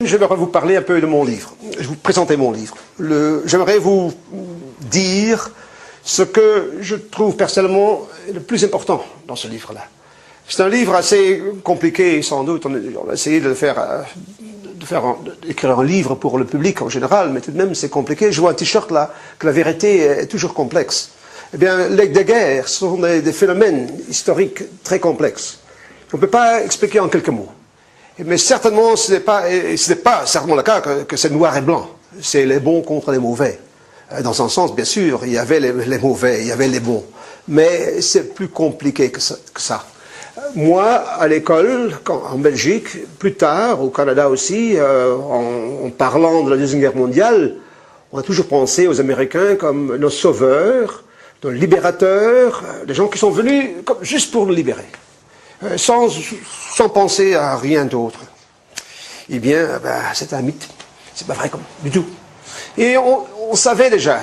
j'aimerais vous parler un peu de mon livre. Je vais vous présenter mon livre. J'aimerais vous dire ce que je trouve personnellement le plus important dans ce livre-là. C'est un livre assez compliqué, sans doute. On a essayé d'écrire un livre pour le public en général, mais tout de même c'est compliqué. Je vois un t-shirt là, que la vérité est toujours complexe. Eh bien, les guerres sont des phénomènes historiques très complexes. On ne peut pas expliquer en quelques mots. Mais certainement, ce n'est pas certainement le cas que c'est noir et blanc. C'est les bons contre les mauvais. Dans un sens, bien sûr, il y avait les mauvais, il y avait les bons. Mais c'est plus compliqué que ça. Moi, à l'école, en Belgique, plus tard, au Canada aussi, en parlant de la Deuxième Guerre mondiale, on a toujours pensé aux Américains comme nos sauveurs, nos libérateurs, des gens qui sont venus juste pour nous libérer, sans penser à rien d'autre. Eh bien, c'est un mythe. C'est pas vrai du tout. Et on savait déjà,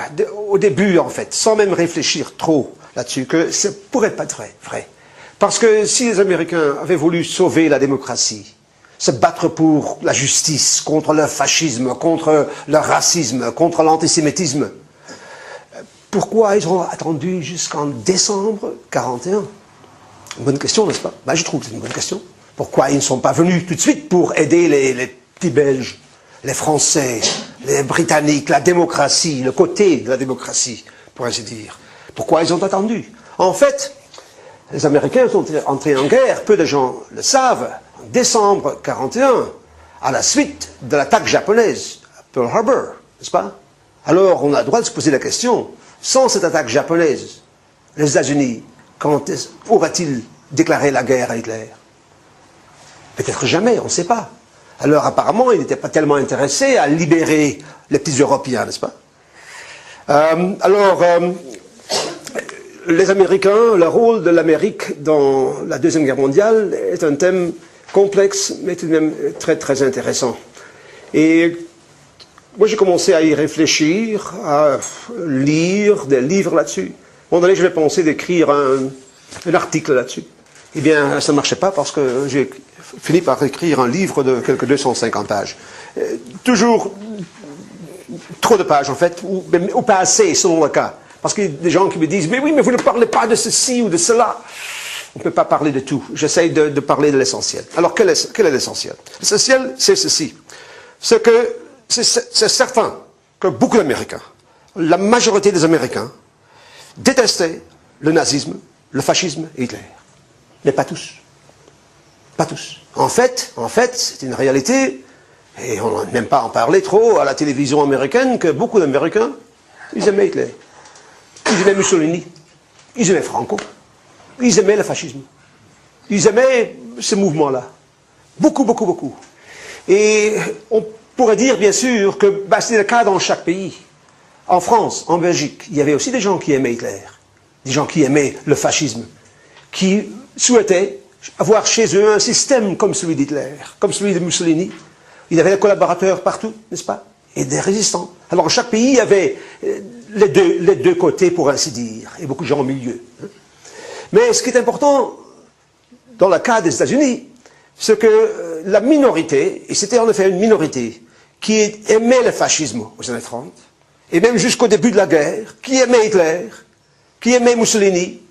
au début en fait, sans même réfléchir trop là-dessus, que ça pourrait pas être vrai. Parce que si les Américains avaient voulu sauver la démocratie, se battre pour la justice, contre le fascisme, contre le racisme, contre l'antisémitisme, pourquoi ils ont attendu jusqu'en décembre 1941? Bonne question, n'est-ce pas? Je trouve que c'est une bonne question. Pourquoi ils ne sont pas venus tout de suite pour aider les petits Belges, les Français, les Britanniques, la démocratie, le côté de la démocratie, pour ainsi dire? Pourquoi ils ont attendu? En fait, les Américains sont entrés en guerre, peu de gens le savent, en décembre 1941, à la suite de l'attaque japonaise à Pearl Harbor, n'est-ce pas? Alors, on a le droit de se poser la question, sans cette attaque japonaise, les États-Unis, quand auraient-ils déclaré la guerre à Hitler? Peut-être jamais, on ne sait pas. Alors, apparemment, ils n'étaient pas tellement intéressés à libérer les petits Européens, n'est-ce pas? Les Américains, le rôle de l'Amérique dans la Deuxième Guerre mondiale est un thème complexe, mais tout de même très très intéressant. Et moi j'ai commencé à y réfléchir, à lire des livres là-dessus. À un moment donné, j'avais pensé d'écrire un article là-dessus. Eh bien, ça ne marchait pas parce que j'ai fini par écrire un livre de quelques 250 pages. Toujours trop de pages en fait, ou pas assez selon le cas. Parce qu'il y a des gens qui me disent « Mais oui, mais vous ne parlez pas de ceci ou de cela ». On ne peut pas parler de tout. J'essaye de parler de l'essentiel. Alors, quel est l'essentiel? L'essentiel, c'est ceci. C'est certain que beaucoup d'Américains, la majorité des Américains, détestaient le nazisme, le fascisme et Hitler. Mais pas tous. Pas tous. En fait, c'est une réalité, et on n'aime pas en parler trop à la télévision américaine, que beaucoup d'Américains, ils aimaient Hitler. Ils aimaient Mussolini, ils aimaient Franco, ils aimaient le fascisme, ils aimaient ce mouvement-là. Beaucoup, beaucoup, beaucoup. Et on pourrait dire, bien sûr, que c'est le cas dans chaque pays. En France, en Belgique, il y avait aussi des gens qui aimaient Hitler, des gens qui aimaient le fascisme, qui souhaitaient avoir chez eux un système comme celui d'Hitler, comme celui de Mussolini. Il y avait des collaborateurs partout, n'est-ce pas? Et des résistants. Alors, chaque pays, il y avait les deux côtés, pour ainsi dire, et beaucoup de gens au milieu. Mais ce qui est important, dans le cas des États-Unis, c'est que la minorité, et c'était en effet une minorité, qui aimait le fascisme aux années 30, et même jusqu'au début de la guerre, qui aimait Hitler, qui aimait Mussolini,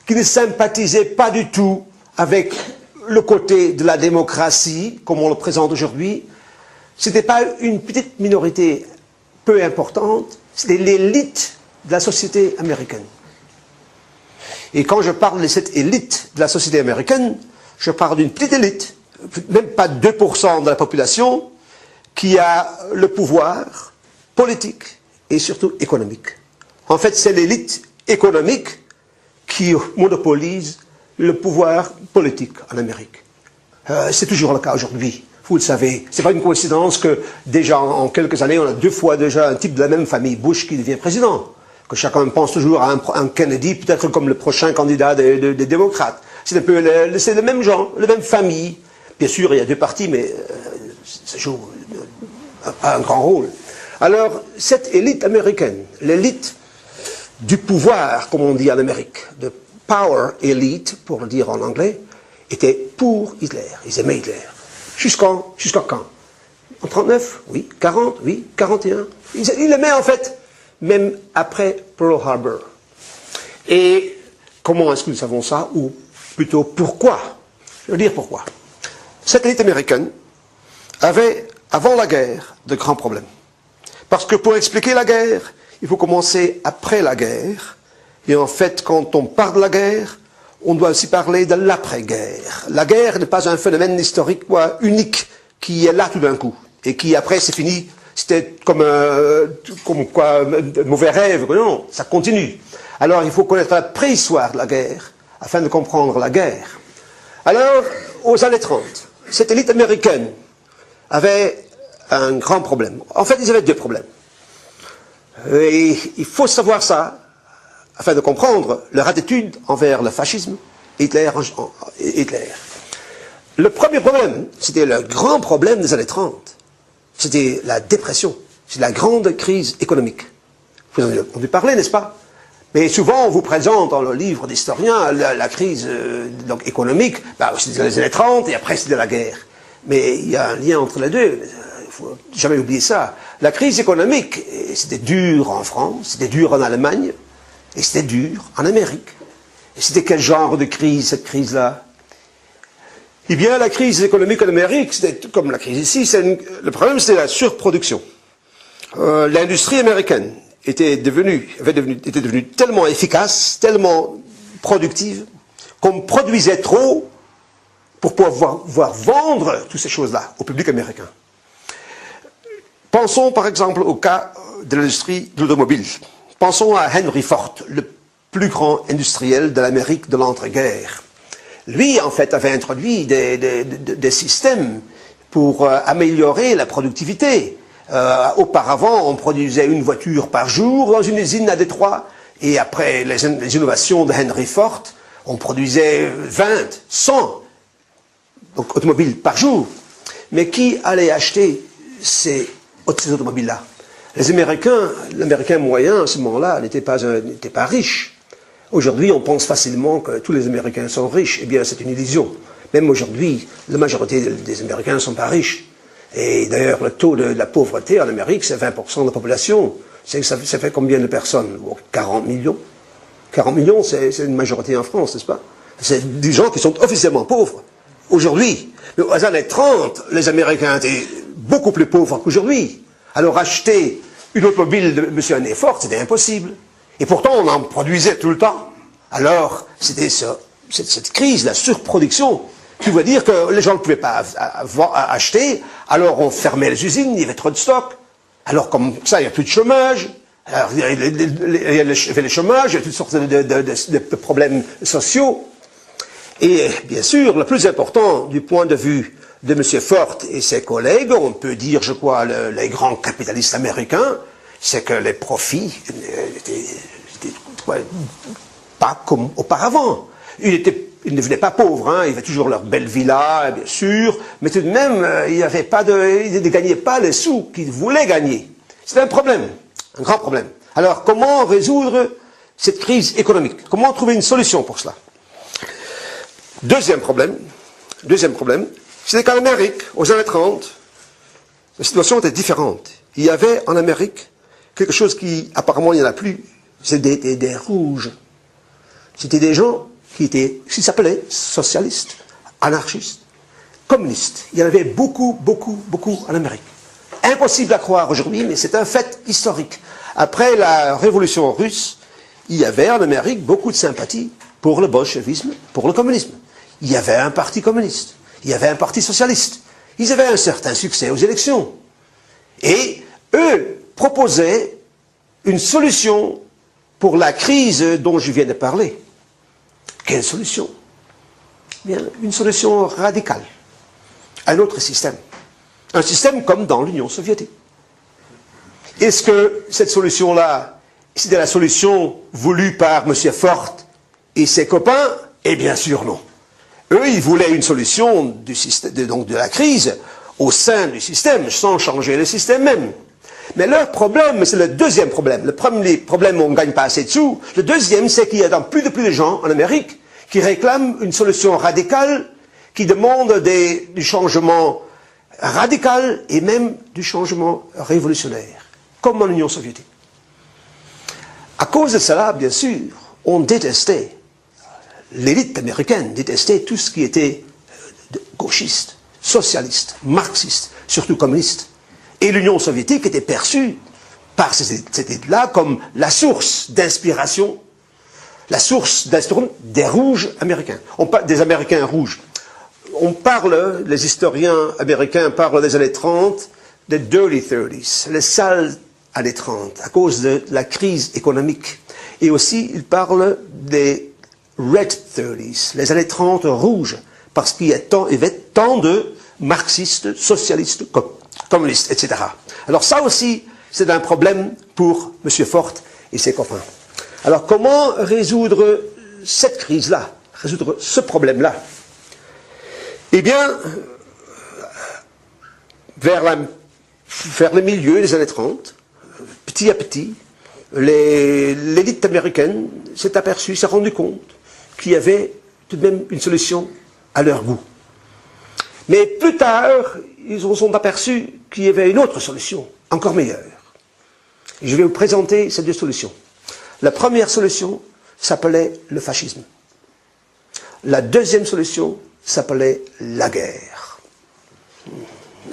qui ne sympathisait pas du tout avec le côté de la démocratie, comme on le présente aujourd'hui. Ce n'était pas une petite minorité peu importante, c'était l'élite de la société américaine. Et quand je parle de cette élite de la société américaine, je parle d'une petite élite, même pas 2% de la population, qui a le pouvoir politique et surtout économique. En fait, c'est l'élite économique qui monopolise le pouvoir politique en Amérique. C'est toujours le cas aujourd'hui. Vous le savez, ce n'est pas une coïncidence que déjà en quelques années, on a 2 fois déjà un type de la même famille, Bush, qui devient président. Que chacun pense toujours à un Kennedy, peut-être comme le prochain candidat des démocrates. C'est le même genre, la même famille. Bien sûr, il y a 2 partis, mais ça joue un grand rôle. Alors, cette élite américaine, l'élite du pouvoir, comme on dit en Amérique, de power elite, pour le dire en anglais, était pour Hitler. Ils aimaient Hitler. Jusqu'à quand? En 39, oui. 40, oui. 41. Il le met en fait, même après Pearl Harbor. Et comment est-ce que nous savons ça? Ou plutôt, pourquoi? Je veux dire pourquoi. Cette élite américaine avait, avant la guerre, de grands problèmes. Parce que pour expliquer la guerre, il faut commencer après la guerre. Et en fait, quand on parle de la guerre, on doit aussi parler de l'après-guerre. La guerre n'est pas un phénomène historique unique qui est là tout d'un coup. Et qui après, c'est fini. C'était comme quoi, un mauvais rêve. Non, ça continue. Alors, il faut connaître la préhistoire de la guerre afin de comprendre la guerre. Alors, aux années 30, cette élite américaine avait un grand problème. En fait, ils avaient deux problèmes. Et il faut savoir ça afin de comprendre leur attitude envers le fascisme et Hitler. Le premier problème, c'était le grand problème des années 30. C'était la dépression. C'est la grande crise économique. Vous en avez entendu parler, n'est-ce pas? Mais souvent, on vous présente dans le livre d'historien la crise donc, économique. C'était dans les années 30 et après c'était la guerre. Mais il y a un lien entre les deux. Il ne faut jamais oublier ça. La crise économique, c'était dur en France, c'était dur en Allemagne, et c'était dur en Amérique. Et c'était quel genre de crise, cette crise-là? Eh bien, la crise économique en Amérique, c'était comme la crise ici, le problème c'était la surproduction. L'industrie américaine était devenue tellement efficace, tellement productive, qu'on produisait trop pour pouvoir vendre toutes ces choses-là au public américain. Pensons par exemple au cas de l'industrie de l'automobile. Pensons à Henry Ford, le plus grand industriel de l'Amérique de l'entre-guerres. Lui, en fait, avait introduit des systèmes pour améliorer la productivité. Auparavant, on produisait une voiture par jour dans une usine à Détroit. Et après les innovations de Henry Ford, on produisait 20, 100 donc, automobiles par jour. Mais qui allait acheter ces automobiles-là? Les Américains, l'Américain moyen à ce moment-là n'était pas riche. Aujourd'hui, on pense facilement que tous les Américains sont riches. Eh bien, c'est une illusion. Même aujourd'hui, la majorité des Américains ne sont pas riches. Et d'ailleurs, le taux de la pauvreté en Amérique, c'est 20% de la population. Ça fait combien de personnes? 40 millions. 40 millions, c'est une majorité en France, n'est-ce pas? C'est des gens qui sont officiellement pauvres. Aujourd'hui, aux années 30, les Américains étaient beaucoup plus pauvres qu'aujourd'hui. Alors acheter une automobile de M. Henry Ford, c'était impossible. Et pourtant, on en produisait tout le temps. Alors, c'était cette crise, la surproduction, qui veut dire que les gens ne pouvaient pas acheter, alors on fermait les usines, il y avait trop de stock. Alors comme ça, il n'y a plus de chômage. Alors, il y avait le chômage, il y a toutes sortes de problèmes sociaux. Et bien sûr, le plus important du point de vue de M. Ford et ses collègues, on peut dire, je crois, les grands capitalistes américains, c'est que les profits n'étaient pas comme auparavant. Ils ne devenaient pas pauvres, hein, ils avaient toujours leur belle villa, bien sûr, mais tout de même, ils ne gagnaient pas les sous qu'ils voulaient gagner. C'est un problème, un grand problème. Alors, comment résoudre cette crise économique? Comment trouver une solution pour cela? Deuxième problème, c'était qu'en Amérique, aux années 30, la situation était différente. Il y avait en Amérique quelque chose qui, apparemment, il n'y en a plus. C'était des rouges. C'était des gens qui s'appelaient socialistes, anarchistes, communistes. Il y en avait beaucoup en Amérique. Impossible à croire aujourd'hui, mais c'est un fait historique. Après la révolution russe, il y avait en Amérique beaucoup de sympathie pour le bolchevisme, pour le communisme. Il y avait un parti communiste, il y avait un parti socialiste. Ils avaient un certain succès aux élections. Et eux proposaient une solution pour la crise dont je viens de parler. Quelle solution? Bien, une solution radicale. Un autre système. Un système comme dans l'Union soviétique. Est-ce que cette solution-là, c'était la solution voulue par M. Ford et ses copains? Eh bien sûr non. Eux, ils voulaient une solution de la crise au sein du système, sans changer le système même. Mais leur problème, c'est le deuxième problème. Le premier problème, on ne gagne pas assez de sous. Le deuxième, c'est qu'il y a de plus de gens en Amérique qui réclament une solution radicale, qui demande du changement radical et même du changement révolutionnaire, comme en Union soviétique. À cause de cela, bien sûr, on détestait, l'élite américaine détestait tout ce qui était gauchiste, socialiste, marxiste, surtout communiste. Et l'Union soviétique était perçue par cette élite-là comme la source d'inspiration, la source d'inspiration des rouges américains, des Américains rouges. On parle, les historiens américains parlent des années 30, des dirty 30s, les sales années 30, à cause de la crise économique. Et aussi, ils parlent des red 30s, les années 30 rouges, parce qu'il y avait tant de marxistes, socialistes, communistes, etc. Alors ça aussi, c'est un problème pour M. Ford et ses copains. Alors comment résoudre cette crise-là, résoudre ce problème-là? Eh bien, vers le milieu des années 30, petit à petit, l'élite américaine s'est aperçue, s'est rendue compte qu'il y avait tout de même une solution à leur goût. Mais plus tard, ils se sont aperçus qu'il y avait une autre solution, encore meilleure. Et je vais vous présenter ces deux solutions. La première solution s'appelait le fascisme. La deuxième solution s'appelait la guerre.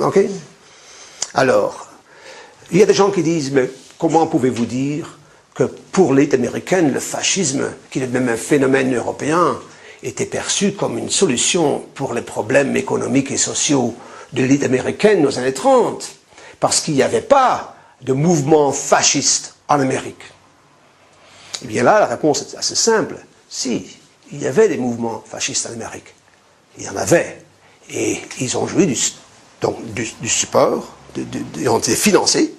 Ok? Alors, il y a des gens qui disent, mais comment pouvez-vous dire que pour l'élite américaine, le fascisme, qui est même un phénomène européen, était perçu comme une solution pour les problèmes économiques et sociaux de l'élite américaine aux années 30, parce qu'il n'y avait pas de mouvement fasciste en Amérique. Eh bien là, la réponse est assez simple. Si, il y avait des mouvements fascistes en Amérique. Il y en avait. Et ils ont joué du support, ils ont été financés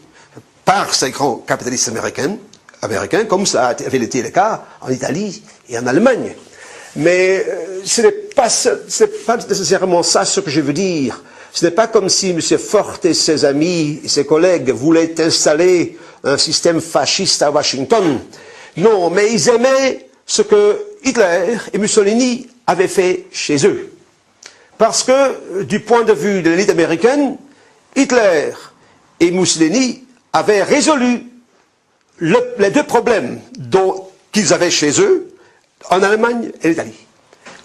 par ces grands capitalistes américains, comme ça avait été le cas en Italie et en Allemagne. Mais ce n'est pas nécessairement ça ce que je veux dire. Ce n'est pas comme si M. Ford et ses amis et ses collègues voulaient installer un système fasciste à Washington. Non, mais ils aimaient ce que Hitler et Mussolini avaient fait chez eux. Parce que, du point de vue de l'élite américaine, Hitler et Mussolini avaient résolu les deux problèmes qu'ils avaient chez eux, en Allemagne et l'Italie.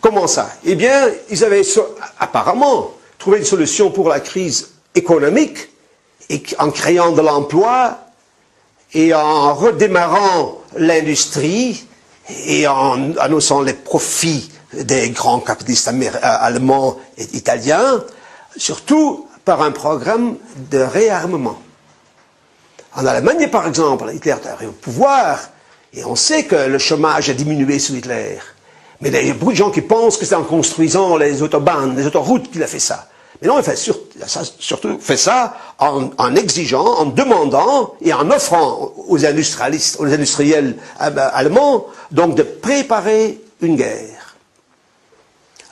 Comment ça? Eh bien, ils avaient apparemment trouvé une solution pour la crise économique, et en créant de l'emploi, et en redémarrant l'industrie, et en annonçant les profits des grands capitalistes allemands et italiens, surtout par un programme de réarmement. En Allemagne, par exemple, Hitler est arrivé au pouvoir, et on sait que le chômage a diminué sous Hitler. Mais il y a beaucoup de gens qui pensent que c'est en construisant les autobahns, les autoroutes qu'il a fait ça. Mais non, il a surtout fait ça en exigeant, en demandant et en offrant aux industrialistes, aux industriels allemands, donc de préparer une guerre.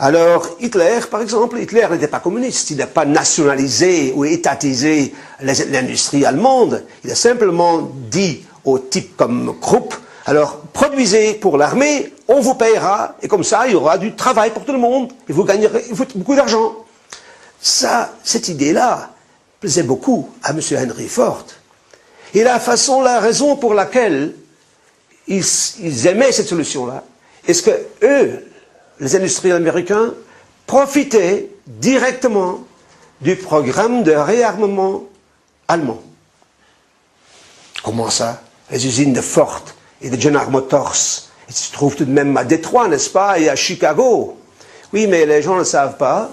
Alors, Hitler, par exemple, Hitler n'était pas communiste, il n'a pas nationalisé ou étatisé l'industrie allemande, il a simplement dit aux types comme Krupp, alors produisez pour l'armée, on vous payera, et comme ça il y aura du travail pour tout le monde, et vous gagnerez beaucoup d'argent. Ça, cette idée-là, plaisait beaucoup à M. Henry Ford. Et la raison pour laquelle ils aimaient cette solution-là, est-ce que eux, les industriels américains, profitaient directement du programme de réarmement allemand. Comment ça? Les usines de Ford et de General Motors, ils se trouvent tout de même à Détroit, n'est-ce pas, et à Chicago. Oui, mais les gens ne savent pas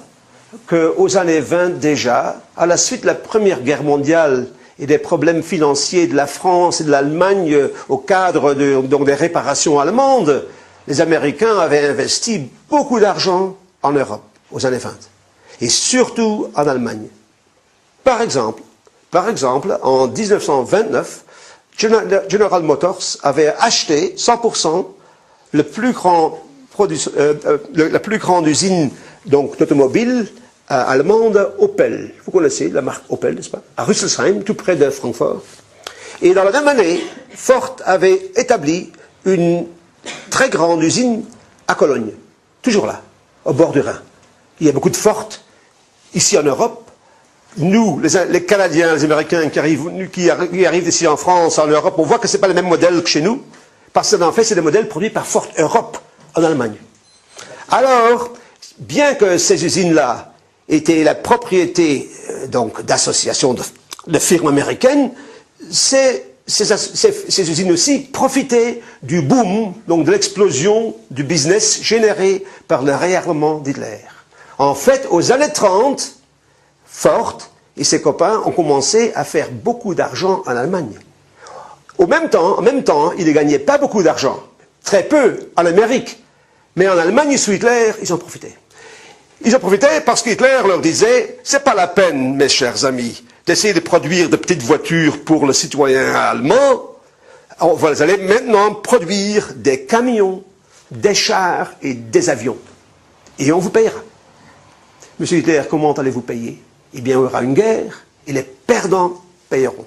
qu'aux années 20 déjà, à la suite de la Première Guerre mondiale et des problèmes financiers de la France et de l'Allemagne au cadre des réparations allemandes, les Américains avaient investi beaucoup d'argent en Europe aux années 20, et surtout en Allemagne. Par exemple, en 1929, General Motors avait acheté 100% la plus grande usine d'automobile allemande Opel. Vous connaissez la marque Opel, n'est-ce pas? À Rüsselsheim, tout près de Francfort. Et dans la même année, Ford avait établi une très grande usine à Cologne, toujours là, au bord du Rhin. Il y a beaucoup de Ford ici en Europe, nous, les Canadiens, les Américains qui arrivent ici en France, en Europe, on voit que ce n'est pas le même modèle que chez nous, parce qu'en fait, c'est des modèles produits par Ford Europe en Allemagne. Alors, bien que ces usines-là étaient la propriété donc d'associations de firmes américaines, ces usines aussi profitaient du boom, donc de l'explosion du business généré par le réarmement d'Hitler. En fait, aux années 30, Ford et ses copains ont commencé à faire beaucoup d'argent en Allemagne. En même temps, ils ne gagnaient pas beaucoup d'argent, très peu en Amérique, mais en Allemagne sous Hitler, ils en profitaient. Ils en profitaient parce qu'Hitler leur disait, c'est pas la peine, mes chers amis, d'essayer de produire de petites voitures pour le citoyen allemand. Vous allez maintenant produire des camions, des chars et des avions. Et on vous payera. Monsieur Hitler, comment allez-vous payer? Eh bien, il y aura une guerre et les perdants payeront.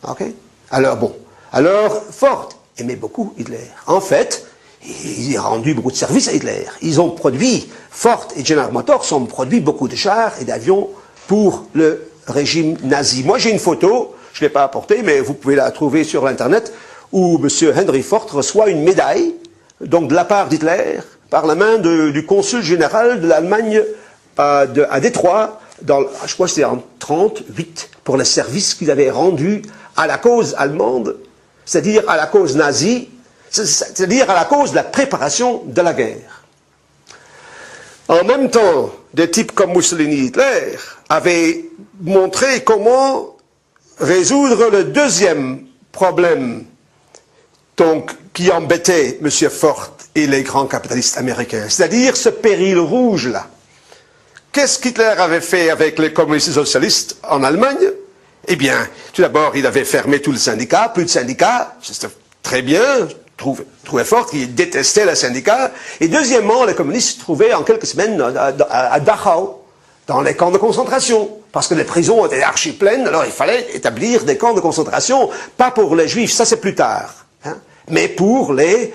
Ok? Alors bon. Alors, Ford aimait beaucoup Hitler. En fait, il a rendu beaucoup de services à Hitler. Ils ont produit, Ford et General Motors ont produit beaucoup de chars et d'avions pour le régime nazi. Moi, j'ai une photo, je ne l'ai pas apportée, mais vous pouvez la trouver sur Internet, où M. Henry Ford reçoit une médaille, donc de la part d'Hitler, par la main du consul général de l'Allemagne à Détroit, je crois que c'était en 1938, pour le service qu'il avait rendu à la cause allemande, c'est-à-dire à la cause nazie, c'est-à-dire à la cause de la préparation de la guerre. En même temps, des types comme Mussolini et Hitler avaient montré comment résoudre le deuxième problème donc, qui embêtait M. Ford et les grands capitalistes américains, c'est-à-dire ce péril rouge-là. Qu'est-ce qu'Hitler avait fait avec les communistes socialistes en Allemagne? Eh bien, tout d'abord, il avait fermé tous les syndicats, plus de syndicats, c'était très bien, trouvait Ford qui détestait les syndicats. Et deuxièmement, les communistes se trouvaient en quelques semaines à Dachau, dans les camps de concentration, parce que les prisons étaient archi pleines, alors il fallait établir des camps de concentration, pas pour les juifs, ça c'est plus tard, hein, mais pour les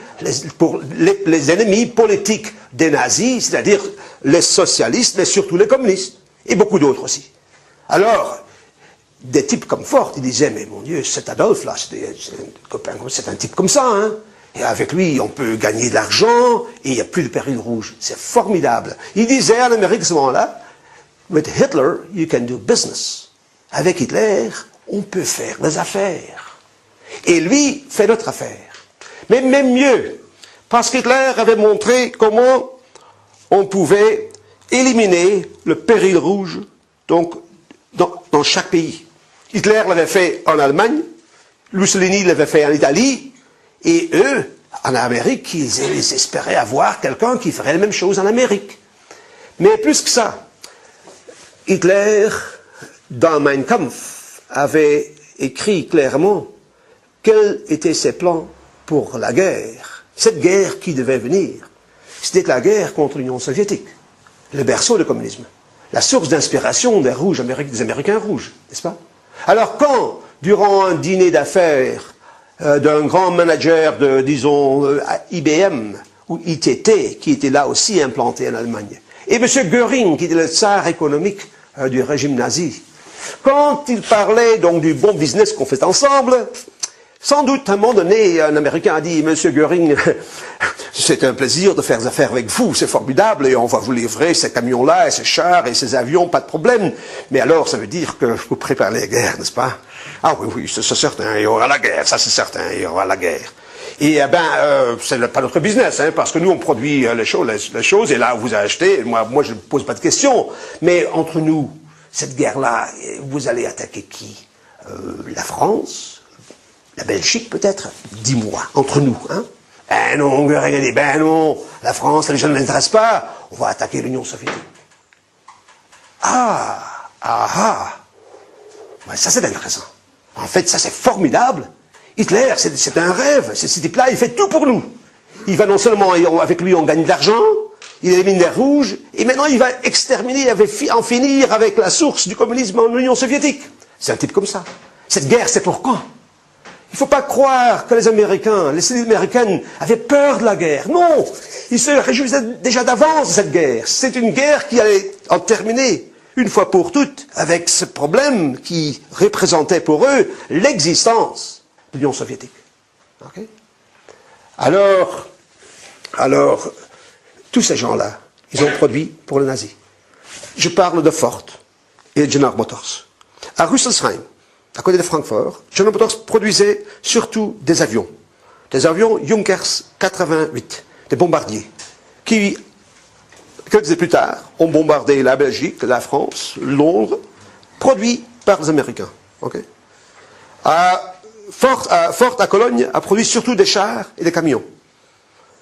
ennemis politiques des nazis, c'est-à-dire les socialistes, mais surtout les communistes, et beaucoup d'autres aussi. Alors, des types comme Ford, ils disaient, mais mon Dieu, cet Adolphe-là, c'est un type comme ça, hein. Et avec lui, on peut gagner de l'argent, et il n'y a plus de péril rouge. C'est formidable. Il disait en Amérique à ce moment-là, with Hitler, you can do business. Avec Hitler, on peut faire des affaires. Et lui fait notre affaire. Mais même mieux, parce qu'Hitler avait montré comment on pouvait éliminer le péril rouge donc, dans chaque pays. Hitler l'avait fait en Allemagne, Mussolini l'avait fait en Italie, et eux, en Amérique, ils espéraient avoir quelqu'un qui ferait la même chose en Amérique. Mais plus que ça, Hitler, dans Mein Kampf, avait écrit clairement quels étaient ses plans pour la guerre. Cette guerre qui devait venir, c'était la guerre contre l'Union soviétique, le berceau du communisme, la source d'inspiration des Américains rouges, n'est-ce pas? Alors quand, durant un dîner d'affaires d'un grand manager de, disons, IBM ou ITT, qui était là aussi implanté en Allemagne, et M. Göring, qui était le tsar économique du régime nazi, quand il parlait donc du bon business qu'on fait ensemble, sans doute, à un moment donné, un Américain a dit, Monsieur Göring, c'est un plaisir de faire des affaires avec vous, c'est formidable, et on va vous livrer ces camions-là, et ces chars, et ces avions, pas de problème. Mais alors, ça veut dire que vous préparez la guerre, n'est-ce pas? Ah oui, oui, c'est certain, il y aura la guerre, ça c'est certain, il y aura la guerre. Et eh ben, c'est pas notre business, hein, parce que nous, on produit les choses, et là, vous achetez, moi je ne pose pas de questions. Mais entre nous, cette guerre-là, vous allez attaquer qui? La France? La Belgique, peut-être? Dis-moi, entre nous, hein? Ben non, regardez, ben non, la France, les gens ne l'intéressent pas, on va attaquer l'Union soviétique. Ouais, ça c'est intéressant. En fait, ça c'est formidable. Hitler, c'est un rêve, ce type-là, il fait tout pour nous. Il va non seulement, avec lui, on gagne de l'argent, il élimine les rouges, et maintenant il va exterminer, en finir avec la source du communisme en Union soviétique. C'est un type comme ça. Cette guerre, c'est pour quand? Il ne faut pas croire que les Américains, les élites américaines avaient peur de la guerre. Non, ils se réjouissaient déjà d'avance de cette guerre. C'est une guerre qui allait en terminer une fois pour toutes, avec ce problème qui représentait pour eux l'existence de l'Union soviétique. Okay? Alors, tous ces gens-là, ils ont produit pour les nazis. Je parle de Ford et de General Motors. À Rüsselsheim, à côté de Francfort, General Motors produisait surtout des avions Junkers 88, des bombardiers, qui, quelques années plus tard, ont bombardé la Belgique, la France, Londres, produits par les Américains. Okay? Ford à Cologne a produit surtout des chars et des camions.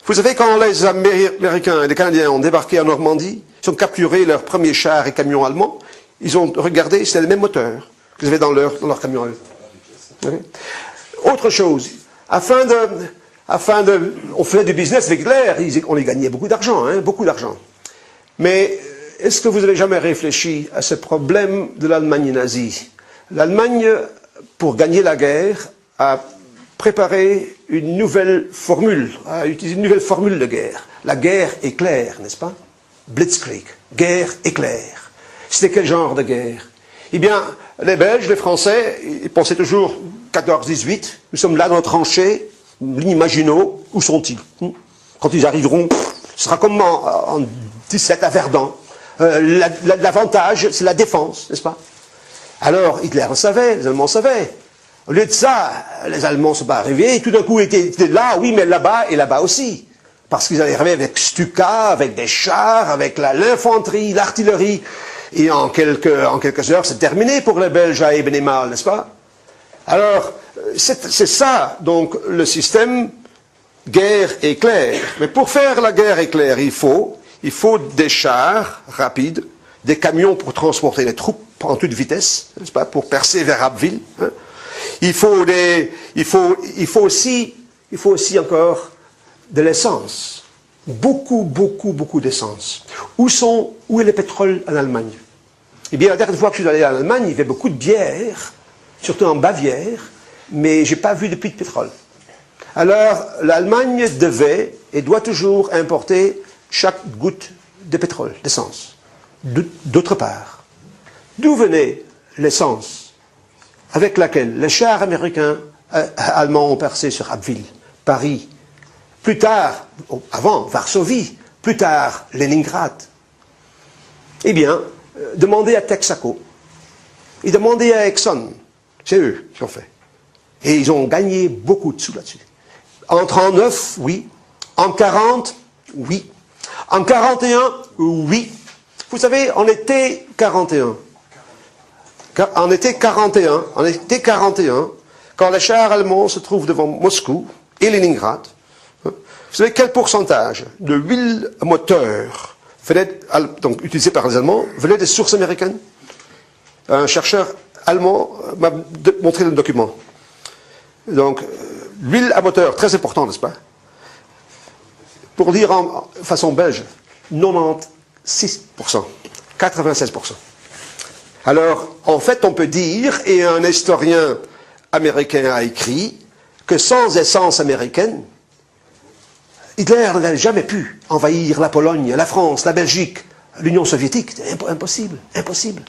Vous savez, quand les Américains et les Canadiens ont débarqué en Normandie, ils ont capturé leurs premiers chars et camions allemands, ils ont regardé, c'était les mêmes moteurs qu'ils avaient dans leur camion à eux. Okay? Autre chose, on faisait du business avec Hitler, on y gagnait beaucoup d'argent, beaucoup d'argent. Mais est-ce que vous avez jamais réfléchi à ce problème de l'Allemagne nazie? L'Allemagne, pour gagner la guerre, a préparé une nouvelle formule, a utilisé une nouvelle formule de guerre. La guerre éclair, n'est-ce pas? Blitzkrieg, guerre éclair. C'était quel genre de guerre? Eh bien, les Belges, les Français, ils pensaient toujours 14-18, nous sommes là dans nos tranchées, ligne Maginot, où sont-ils? Quand ils arriveront, ce sera comme en 17 à Verdun. L'avantage, c'est la défense, n'est-ce pas? Alors, Hitler le savait, les Allemands savaient. Au lieu de ça, les Allemands ne sont pas arrivés, et tout d'un coup, ils étaient là, oui, mais là-bas et là-bas aussi. Parce qu'ils arrivaient avec Stuka, avec des chars, avec l'infanterie, l'artillerie. Et en quelques heures, c'est terminé pour les Belges à Ebenemal, n'est-ce pas? Alors, c'est ça, donc, le système guerre éclair. Mais pour faire la guerre éclair, il faut des chars rapides, des camions pour transporter les troupes en toute vitesse, n'est-ce pas, pour percer vers Abbeville. Hein. Il faut aussi encore de l'essence. Beaucoup d'essence. Où est le pétrole en Allemagne? Eh bien, la dernière fois que je suis allé en Allemagne, il y avait beaucoup de bière, surtout en Bavière, mais je n'ai pas vu de puits de pétrole. Alors, l'Allemagne devait et doit toujours importer chaque goutte de pétrole, d'essence. D'autre part, d'où venait l'essence avec laquelle les chars américains, allemands ont percé sur Abbeville, Paris, plus tard, avant, Varsovie, plus tard, Leningrad? Eh bien, demandez à Texaco, et demandez à Exxon, c'est eux qui ont fait. Et ils ont gagné beaucoup de sous là-dessus. En 39, oui. En 40, oui. En 41, oui. Vous savez, en été 41, quand les chars allemands se trouvent devant Moscou et Leningrad, vous savez quel pourcentage de huile à moteur donc utilisée par les Allemands venait des sources américaines? Un chercheur allemand m'a montré le document. Donc, l'huile à moteur, très important, n'est-ce pas? Pour dire en façon belge, 96%, 96%. Alors, en fait, on peut dire, et un historien américain a écrit, que sans essence américaine, Hitler n'avait jamais pu envahir la Pologne, la France, la Belgique, l'Union soviétique. C'était impossible, impossible.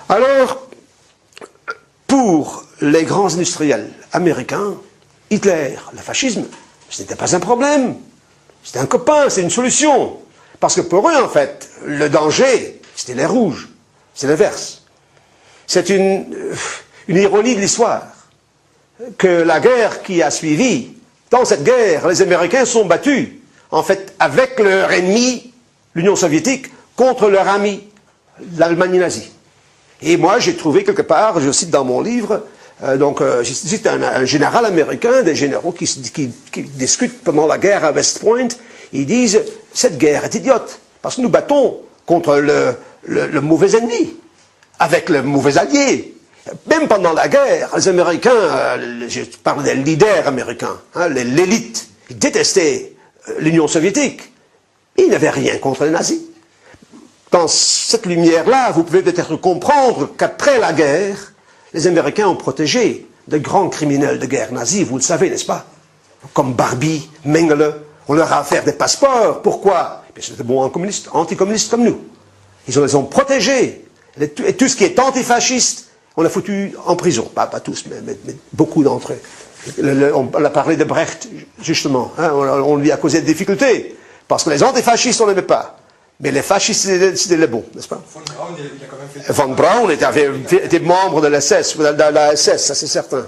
Alors, pour les grands industriels américains, Hitler, le fascisme, ce n'était pas un problème. C'était un copain, c'est une solution. Parce que pour eux, en fait, le danger, c'était les rouges. C'est l'inverse. C'est une ironie de l'histoire. Que la guerre qui a suivi, dans cette guerre, les Américains sont battus, en fait, avec leur ennemi, l'Union soviétique, contre leur ami, l'Allemagne nazie. Et moi, j'ai trouvé quelque part, je cite dans mon livre, je cite un général américain, des généraux qui discutent pendant la guerre à West Point, ils disent, cette guerre est idiote, parce que nous battons contre le mauvais ennemi, avec le mauvais allié. Même pendant la guerre, les Américains, je parle des leaders américains, l'élite, ils détestaient l'Union soviétique. Ils n'avaient rien contre les nazis. Dans cette lumière-là, vous pouvez peut-être comprendre qu'après la guerre, les Américains ont protégé de grands criminels de guerre nazis, vous le savez, n'est-ce pas? Comme Barbie, Mengele, on leur a offert des passeports. Pourquoi? C'était des bons anticommunistes comme nous. Ils les ont protégés. Et tout ce qui est antifasciste, on l'a foutu en prison. Pas tous, mais beaucoup d'entre eux. On a parlé de Brecht, justement. Hein, on lui a causé des difficultés. Parce que les antifascistes, on n'aimait pas. Mais les fascistes, c'était les bons, n'est-ce pas? Von Braun, il a quand même fait... Von Braun était membre de la SS, ça c'est certain.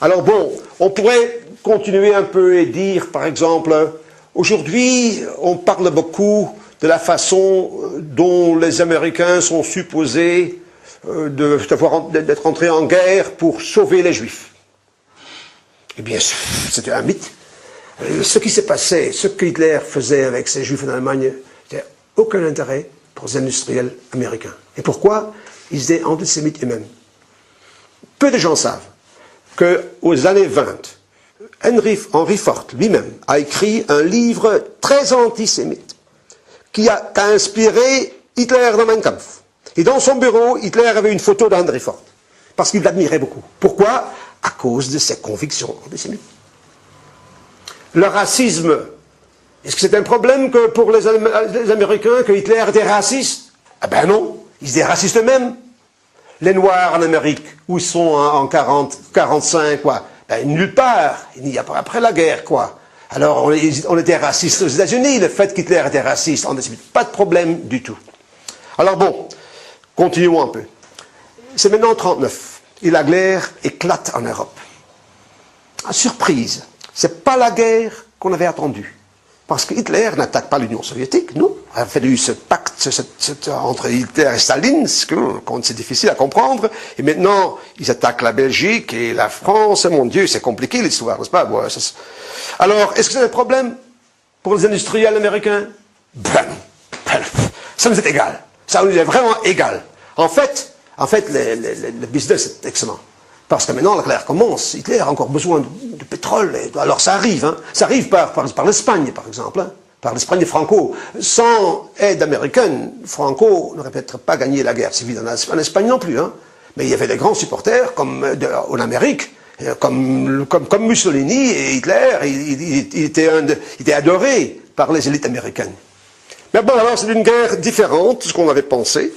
Alors bon, on pourrait continuer un peu et dire, par exemple, aujourd'hui, on parle beaucoup de la façon dont les Américains sont supposés d'être entrés en guerre pour sauver les Juifs. Eh bien, c'était un mythe. Ce qui s'est passé, ce que Hitler faisait avec ces Juifs en Allemagne, c'était aucun intérêt pour les industriels américains. Et pourquoi? Ils étaient antisémites eux-mêmes. Peu de gens savent qu'aux années 20, Henry Ford lui-même a écrit un livre très antisémite qui a inspiré Hitler dans Mein Kampf. Et dans son bureau, Hitler avait une photo d'Henry Ford parce qu'il l'admirait beaucoup. Pourquoi? À cause de ses convictions antisémites. Le racisme, est-ce que c'est un problème que pour les Américains que Hitler était raciste? Ah ben non, ils étaient racistes eux-mêmes. Les Noirs en Amérique, où ils sont en 45, quoi? Ben, nulle part. Il n'y a pas après la guerre, quoi. Alors, on était racistes aux États-Unis, le fait qu'Hitler était raciste, pas de problème du tout. Alors bon, continuons un peu. C'est maintenant 1939, et la guerre éclate en Europe. À surprise, c'est pas la guerre qu'on avait attendue. Parce que Hitler n'attaque pas l'Union soviétique, non. Il a fallu ce pacte entre Hitler et Staline, c'est difficile à comprendre. Et maintenant, ils attaquent la Belgique et la France. Mon Dieu, c'est compliqué l'histoire, n'est-ce pas? Ouais, alors, est-ce que c'est un problème pour les industriels américains? Ça nous est égal. Ça nous est vraiment égal. En fait, le business est excellent. Parce que maintenant, la guerre commence. Hitler a encore besoin de pétrole. Alors ça arrive. Hein. Ça arrive par l'Espagne, par exemple. Hein. Par l'Espagne et Franco. Sans aide américaine, Franco n'aurait peut-être pas gagné la guerre civile en Espagne non plus. Hein. Mais il y avait des grands supporters en Amérique, comme Mussolini et Hitler. Il était adoré par les élites américaines. Mais bon, alors c'est une guerre différente de ce qu'on avait pensé.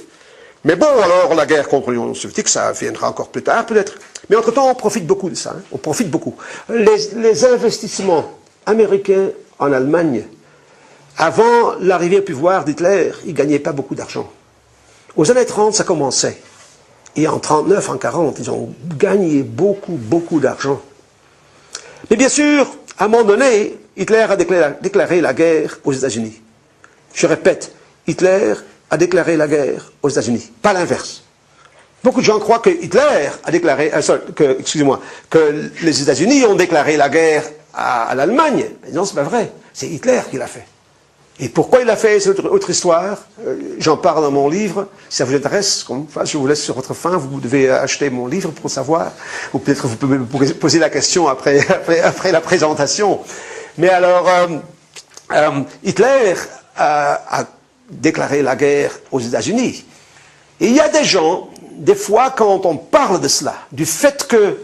Mais bon, alors la guerre contre l'Union soviétique, ça viendra encore plus tard peut-être. Mais entre-temps, on profite beaucoup de ça. Hein. On profite beaucoup. Les investissements américains en Allemagne, avant l'arrivée au pouvoir d'Hitler, ils ne gagnaient pas beaucoup d'argent. Aux années 30, ça commençait. Et en 39, en 40, ils ont gagné beaucoup d'argent. Mais bien sûr, à un moment donné, Hitler a déclaré la guerre aux États-Unis. Je répète, Hitler a déclaré la guerre aux États-Unis, pas l'inverse. Beaucoup de gens croient que Hitler a déclaré, que les États-Unis ont déclaré la guerre à l'Allemagne. Mais non, c'est pas vrai. C'est Hitler qui l'a fait. Et pourquoi il l'a fait, c'est autre histoire. J'en parle dans mon livre. Si ça vous intéresse, je vous laisse sur votre faim. Vous devez acheter mon livre pour savoir. Ou peut-être vous pouvez me poser la question après la présentation. Mais alors, Hitler a déclaré la guerre aux États-Unis. Et il y a des gens, des fois, quand on parle de cela, du fait que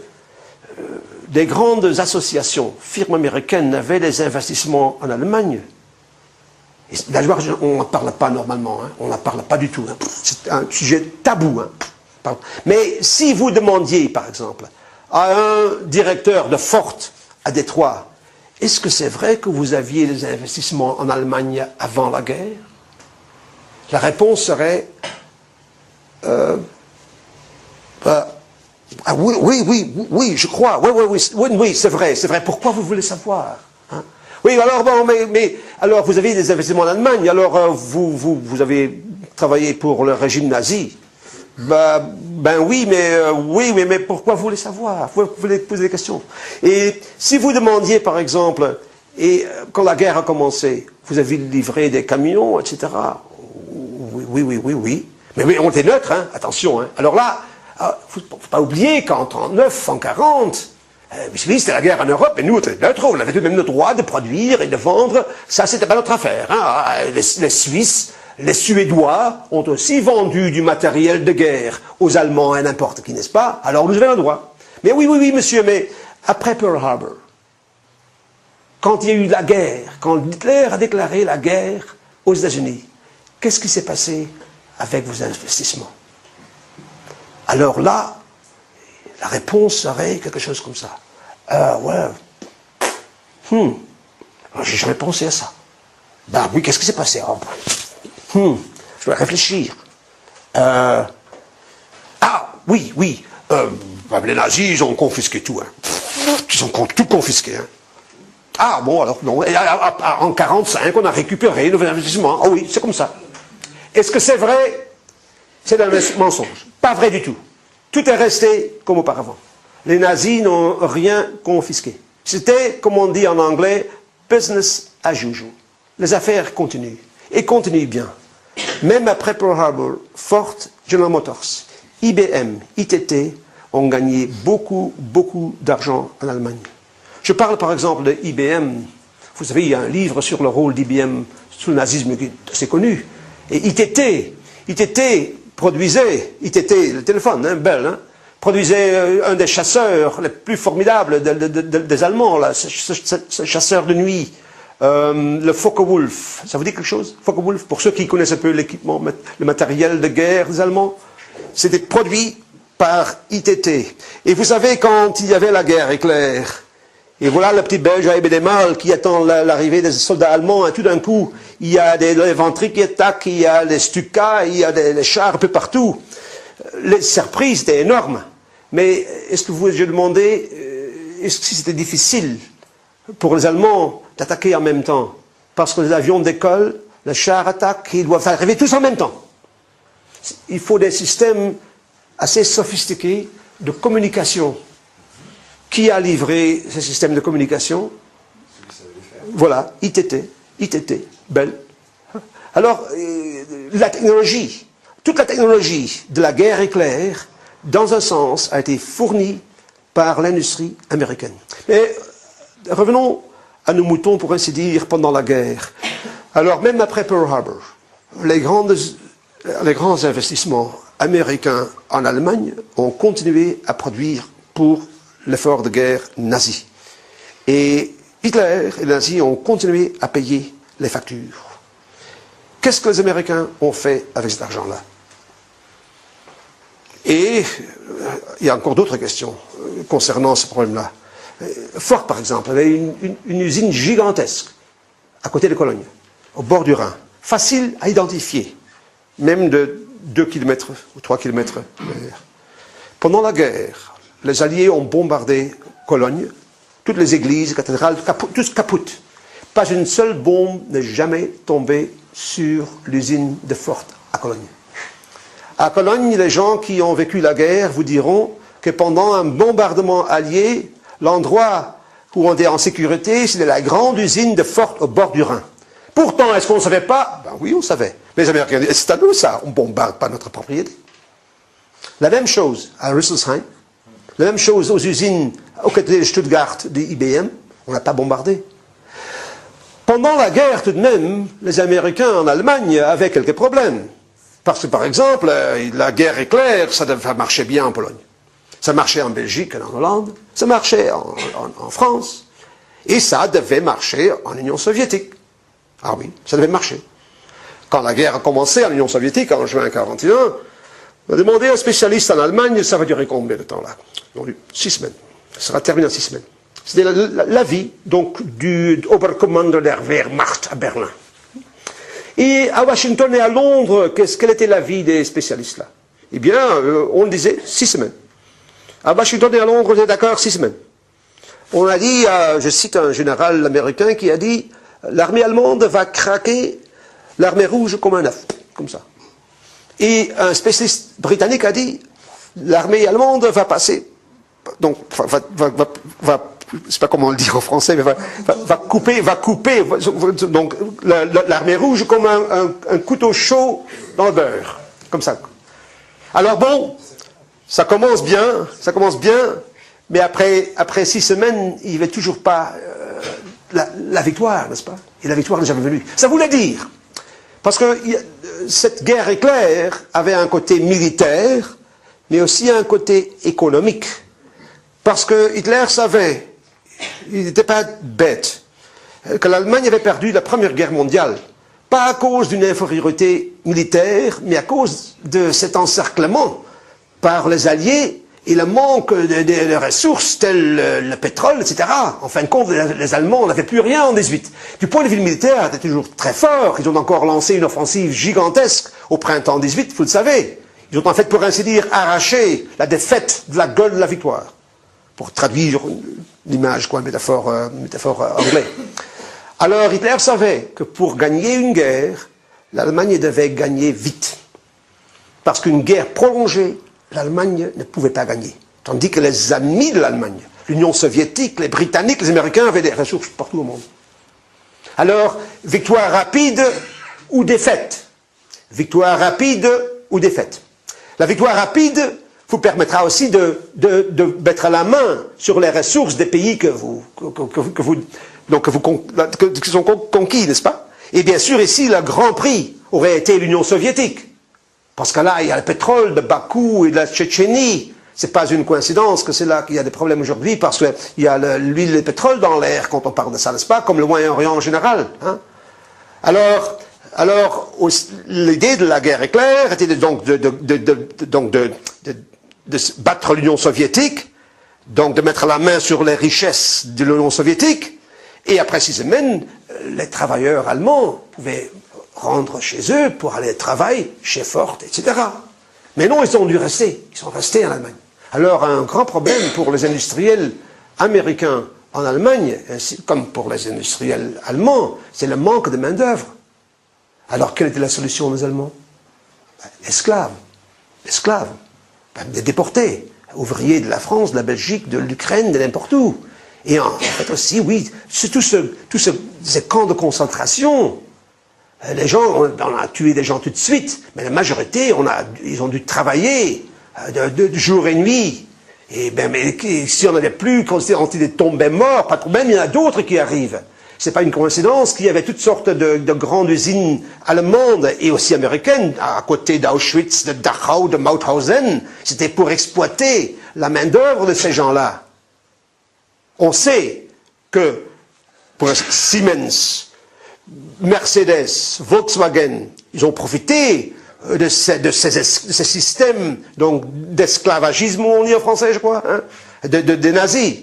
des grandes associations, firmes américaines, avaient des investissements en Allemagne, d'abord, on n'en parle pas normalement, hein, on n'en parle pas du tout. Hein, c'est un sujet tabou. Hein, mais si vous demandiez, par exemple, à un directeur de Ford à Détroit, est-ce que c'est vrai que vous aviez des investissements en Allemagne avant la guerre? La réponse serait oui, je crois. Oui, c'est vrai. Pourquoi vous voulez savoir? Hein? Oui, alors bon, mais alors vous avez des investissements en Allemagne. Alors vous avez travaillé pour le régime nazi. Oui, mais pourquoi vous voulez savoir? Vous voulez poser des questions. Et si vous demandiez, par exemple, et quand la guerre a commencé, vous avez livré des camions, etc. Oui. Mais on était neutre, hein, attention. Hein. Alors là, faut pas oublier qu'en 39, en 40, c'était la guerre en Europe, et nous, on était neutres, on avait tout de même le droit de produire et de vendre. Ça, c'était pas notre affaire. Hein. Les Suisses, les Suédois ont aussi vendu du matériel de guerre aux Allemands et n'importe qui, n'est-ce pas? Alors nous avions le droit. Mais oui, monsieur, mais après Pearl Harbor, quand il y a eu la guerre, quand Hitler a déclaré la guerre aux États-Unis, qu'est-ce qui s'est passé avec vos investissements. Alors là, la réponse serait quelque chose comme ça. Ouais. J'ai jamais pensé à ça. Ben oui, qu'est-ce qui s'est passé? Je vais réfléchir. Ah, oui. Les nazis, ils ont confisqué tout. Ils ont tout confisqué. Ah bon, alors non. Et, en 1945, on a récupéré nos investissements. Ah oui, c'est comme ça. Est-ce que c'est vrai? C'est un mensonge. Pas vrai du tout. Tout est resté comme auparavant. Les nazis n'ont rien confisqué. C'était, comme on dit en anglais, business as usual. Les affaires continuent. Et continuent bien. Même après Pearl Harbor, Ford, General Motors, IBM, ITT ont gagné beaucoup d'argent en Allemagne. Je parle par exemple de IBM. Vous savez, il y a un livre sur le rôle d'IBM sous le nazisme qui est assez connu. Et ITT produisait, ITT, le téléphone, Bell, produisait un des chasseurs les plus formidables des Allemands, là, ce chasseur de nuit, le Focke-Wulf. Ça vous dit quelque chose, Focke-Wulf? Pour ceux qui connaissent un peu l'équipement, le matériel de guerre des Allemands, c'était produit par ITT. Et vous savez, quand il y avait la guerre éclair, et voilà le petit Belge à Ebedémal qui attend l'arrivée des soldats allemands, et tout d'un coup, il y a des infanteries qui attaquent, il y a des Stuka, il y a des chars un peu partout. Les surprises étaient énormes. Mais est-ce que vous vous demandez, est-ce que c'était difficile pour les Allemands d'attaquer en même temps? Parce que les avions décollent, les chars attaquent, ils doivent arriver tous en même temps. Il faut des systèmes assez sophistiqués de communication. Qui a livré ces systèmes de communication? Voilà, ITT, Bell. Alors, la technologie, toute la technologie de la guerre éclair, dans un sens, a été fournie par l'industrie américaine. Mais revenons à nos moutons, pour ainsi dire, pendant la guerre. Alors, même après Pearl Harbor, les grands investissements américains en Allemagne ont continué à produire pour l'effort de guerre nazi. Et Hitler et les nazis ont continué à payer les factures. Qu'est-ce que les Américains ont fait avec cet argent-là? Et il y a encore d'autres questions concernant ce problème-là. Ford, par exemple, avait une usine gigantesque à côté de Cologne, au bord du Rhin, facile à identifier, même de 2 km ou 3 km. Pendant la guerre, les Alliés ont bombardé Cologne, toutes les églises, cathédrales, tous capoutes. Pas une seule bombe n'est jamais tombée sur l'usine de Ford à Cologne. À Cologne, les gens qui ont vécu la guerre vous diront que pendant un bombardement allié, l'endroit où on était en sécurité, c'était la grande usine de Ford au bord du Rhin. Pourtant, est-ce qu'on ne savait pas? Ben oui, on savait. Mais les Américains disent, c'est à nous ça, on ne bombarde pas notre propriété. La même chose à Rüsselsheim. La même chose aux usines au côté de Stuttgart de IBM, on n'a pas bombardé. Pendant la guerre, tout de même, les Américains en Allemagne avaient quelques problèmes. Parce que, par exemple, la guerre éclair, ça marchait bien en Pologne. Ça marchait en Belgique et en Hollande. Ça marchait en France. Et ça devait marcher en Union soviétique. Ah oui, ça devait marcher. Quand la guerre a commencé en Union soviétique, en juin 1941, on a demandé à un spécialiste en Allemagne, ça va durer combien de temps là? Ils ont dit 6 semaines. Ça sera terminé en 6 semaines. C'était l'avis donc du Oberkommandeur der Wehrmacht à Berlin. Et à Washington et à Londres, quel était l'avis des spécialistes là? Eh bien, on disait 6 semaines. À Washington et à Londres, on était d'accord 6 semaines. On a dit, je cite un général américain qui a dit, l'armée allemande va craquer l'armée rouge comme un œuf, comme ça. Et un spécialiste britannique a dit, l'armée allemande va passer, donc, je sais pas comment le dire en français, mais va couper, donc, l'armée rouge comme un couteau chaud dans le beurre, comme ça. Alors bon, ça commence bien, mais après 6 semaines, il n'y avait toujours pas la victoire, n'est-ce pas? Et la victoire n'est jamais venue. Ça voulait dire, parce que cette guerre éclair avait un côté militaire, mais aussi un côté économique. Parce que Hitler savait, il n'était pas bête, que l'Allemagne avait perdu la Première Guerre mondiale. pas à cause d'une infériorité militaire, mais à cause de cet encerclement par les Alliés et le manque de ressources telles le pétrole, etc. En fin de compte, les Allemands n'avaient plus rien en 18. Du point de vue militaire, c'était toujours très fort. Ils ont encore lancé une offensive gigantesque au printemps 18, vous le savez. Ils ont en fait, pour ainsi dire, arraché la défaite de la gueule de la victoire. Pour traduire l'image, quoi, métaphore anglaise. Alors Hitler savait que pour gagner une guerre, l'Allemagne devait gagner vite. Parce qu'une guerre prolongée, l'Allemagne ne pouvait pas gagner. Tandis que les amis de l'Allemagne, l'Union soviétique, les Britanniques, les Américains avaient des ressources partout au monde. Alors, victoire rapide ou défaite. Victoire rapide ou défaite. La victoire rapide vous permettra aussi de mettre la main sur les ressources des pays qui sont conquis, n'est-ce pas? Et bien sûr, ici, le grand prix aurait été l'Union soviétique. Parce que là, il y a le pétrole de Bakou et de la Tchétchénie. C'est pas une coïncidence que c'est là qu'il y a des problèmes aujourd'hui, parce qu'il y a l'huile et le pétrole dans l'air quand on parle de ça, n'est-ce pas? Comme le Moyen-Orient en général. Hein? Alors, l'idée de la guerre éclair était de battre l'Union soviétique, donc de mettre la main sur les richesses de l'Union soviétique, et après 6 semaines, les travailleurs allemands pouvaient rentrer chez eux pour aller travailler chez Ford, etc. Mais non, ils ont dû rester. Ils sont restés en Allemagne. Alors, un grand problème pour les industriels américains en Allemagne, ainsi comme pour les industriels allemands, c'est le manque de main-d'œuvre. Alors, quelle était la solution des Allemands? Esclaves. Esclaves. Des déportés. Ouvriers de la France, de la Belgique, de l'Ukraine, de n'importe où. Et en fait aussi, oui, tous ces camps de concentration. Les gens, on a tué des gens tout de suite, mais la majorité, ils ont dû travailler de jour et nuit. Et ben, mais si on n'avait plus, quand on tombait mort, pas de problème, il y en a d'autres qui arrivent. C'est pas une coïncidence qu'il y avait toutes sortes de grandes usines allemandes et aussi américaines, à côté d'Auschwitz, de Dachau, de Mauthausen. C'était pour exploiter la main-d'œuvre de ces gens-là. On sait que pour Siemens, Mercedes, Volkswagen, ils ont profité de ces systèmes d'esclavagisme, on dit en français, je crois, hein, des nazis.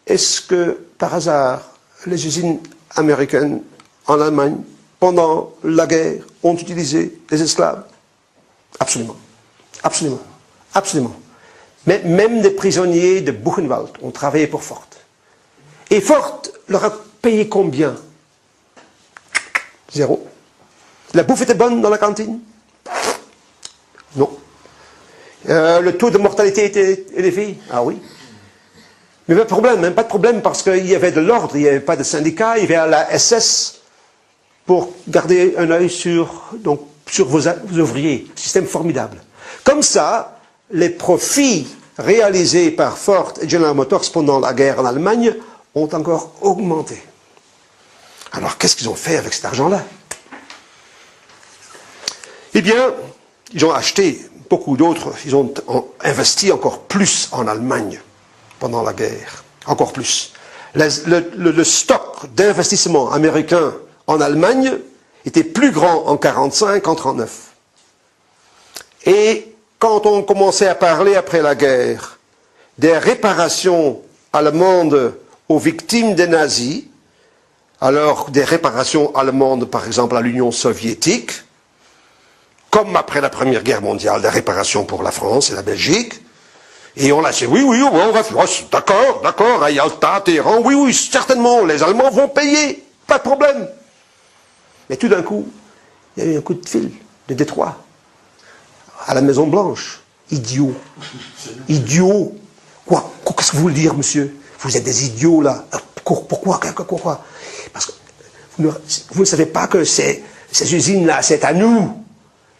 Est-ce que, par hasard, les usines américaines en Allemagne, pendant la guerre, ont utilisé des esclaves? Absolument. Absolument. Absolument. Mais même des prisonniers de Buchenwald ont travaillé pour Ford. Et Ford leur a payé combien? 0. La bouffe était bonne dans la cantine? Non. Le taux de mortalité était élevé? Ah oui. Mais pas de problème, hein, pas de problème, parce qu'il y avait de l'ordre, il n'y avait pas de syndicat, il y avait la SS pour garder un œil sur vos ouvriers. Système formidable. Comme ça, les profits réalisés par Ford et General Motors pendant la guerre en Allemagne ont encore augmenté. Alors, qu'est-ce qu'ils ont fait avec cet argent-là? Eh bien, ils ont acheté beaucoup d'autres, ils ont investi encore plus en Allemagne pendant la guerre, encore plus. Le stock d'investissement américain en Allemagne était plus grand en 1945 qu'en 1939. Et quand on commençait à parler après la guerre des réparations allemandes aux victimes des nazis, alors des réparations allemandes par exemple à l'Union soviétique, comme après la Première Guerre mondiale, des réparations pour la France et la Belgique, et on a dit, oui, on va faire, d'accord, à Yalta, Téhéran, oui, certainement, les Allemands vont payer, pas de problème. Mais tout d'un coup, il y a eu un coup de fil de Détroit, à la Maison Blanche. Idiot. Idiot. Quoi? Qu'est-ce que vous voulez dire, monsieur? Vous êtes des idiots, là. Pourquoi? Parce que vous ne savez pas que ces usines-là, c'est à nous.